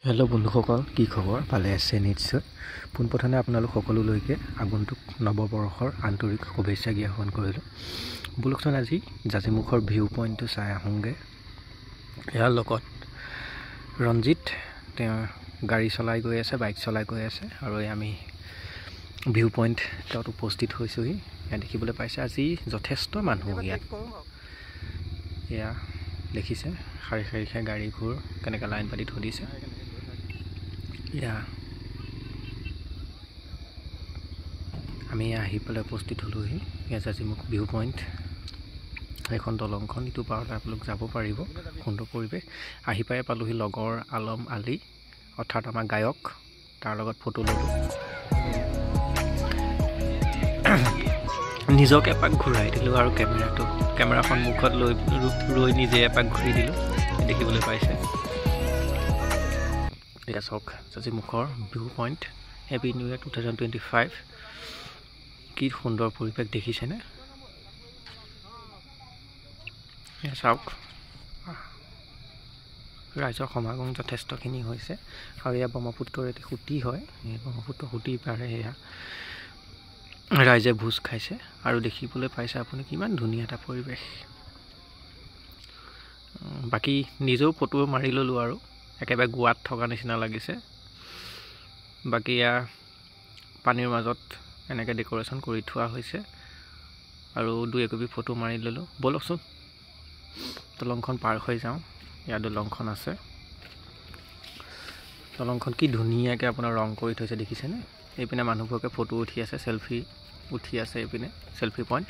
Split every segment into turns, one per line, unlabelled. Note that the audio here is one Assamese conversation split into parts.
হেল্ল' বন্ধুসকল, কি খবৰ? ভালে আছে নিশ্চয়। পোনপ্ৰথমে আপোনালোক সকলোলৈকে আগন্তুক নৱবৰ্ষৰ আন্তৰিক শুভেচ্ছা জ্ঞাপন কৰিলোঁ। বলকচোন আজি জাজিমুখৰ ভিউ পইণ্টটো চাই আহোঁগৈ। ইয়াৰ লগত ৰঞ্জিত তেওঁ গাড়ী চলাই গৈ আছে, বাইক চলাই গৈ আছে, আৰু আমি ভিউ পইণ্টত উপস্থিত হৈছোঁহি। ইয়াত দেখিবলৈ পাইছে আজি যথেষ্ট মানুহ ইয়াত। এয়া দেখিছে শাৰী শাৰীকৈ গাড়ীবোৰ কেনেকৈ লাইন পাতি থৈ দিছে। আমি আহি পেলাই উপস্থিত হ'লোহি। ইয়াত জাজিমুখ ভিউ পইণ্ট, এখন দলংখন, ইটো পাৰতে আপোনালোক যাব পাৰিব। সুন্দৰ পৰিৱেশ। আহি পাই পালোহি লগৰ আলম আলী, অৰ্থাৎ আমাৰ গায়ক, তাৰ লগত ফটো ল'লোঁ। নিজকে এপাক ঘূৰাই দিলোঁ আৰু কেমেৰা সন্মুখত ৰৈ নিজে এপাক ঘূৰি দিলোঁ। দেখিবলৈ পাইছে এয়া চাওক জাজিমুখৰ view point. Happy new year 2025। কি সুন্দৰ পৰিৱেশ দেখিছেনে? এয়া চাওক ৰাইজৰ সমাগম যথেষ্টখিনি হৈছে। আৰু এয়া ব্ৰহ্মপুত্ৰৰ এটি সুঁতি হয়। এই ব্ৰহ্মপুত্ৰ সুঁতি পাৰে এয়া ৰাইজে ভোজ খাইছে। আৰু দেখিবলৈ পাইছে আপুনি কিমান ধুনীয়া এটা পৰিৱেশ। বাকী নিজেও ফটো মাৰি ল'লোঁ আৰু একেবাৰে গোৱাত থকা নিচিনা লাগিছে। বাকী এয়া পানীৰ মাজত এনেকৈ ডেক'ৰেশ্যন কৰি থোৱা হৈছে, আৰু দুই একপি ফটো মাৰি ল'লোঁ। ব'লকচোন দলংখন পাৰ হৈ যাওঁ। ইয়াত দলংখন আছে। দলংখন কি ধুনীয়াকৈ আপোনাৰ ৰং কৰি থৈছে দেখিছেনে? এইপিনে মানুহবোৰকে ফটো উঠি আছে, চেলফি উঠি আছে। এইপিনে চেলফি পইণ্ট।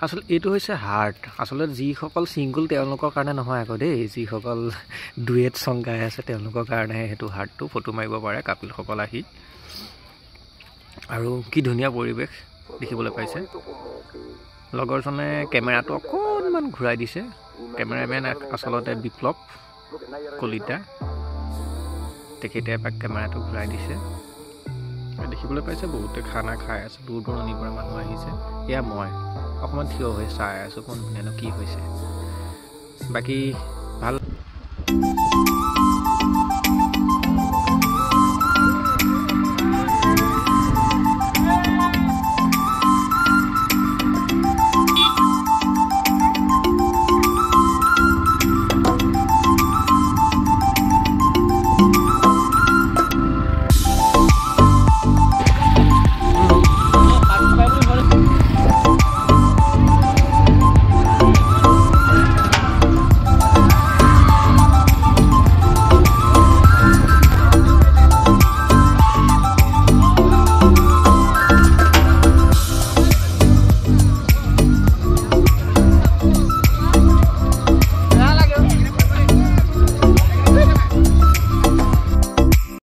আচলতে এইটো হৈছে হাৰ্ট। আচলতে যিসকল ছিংগল তেওঁলোকৰ কাৰণে নহয় আকৌ দেই, যিসকল ডুৱেট চং গাই আছে তেওঁলোকৰ কাৰণেহে সেইটো হাৰ্টটো। ফটো মাৰিব পাৰে কাপিলসকল আহি। আৰু কি ধুনীয়া পৰিৱেশ দেখিবলৈ পাইছে। লগৰজনে কেমেৰাটো অকণমান ঘূৰাই দিছে। কেমেৰামেন আচলতে বিপ্লৱ কলিতা, তেখেতে এপাক কেমেৰাটো ঘূৰাই দিছে। দেখিবলৈ পাইছে বহুতে খানা খাই আছে, দূৰ দূৰণিৰ পৰা মানুহ আহিছে। এয়া মই অকণমান থিয় হৈ চাই আছোঁ কোন ধুনীয়ানো কি হৈছে। বাকী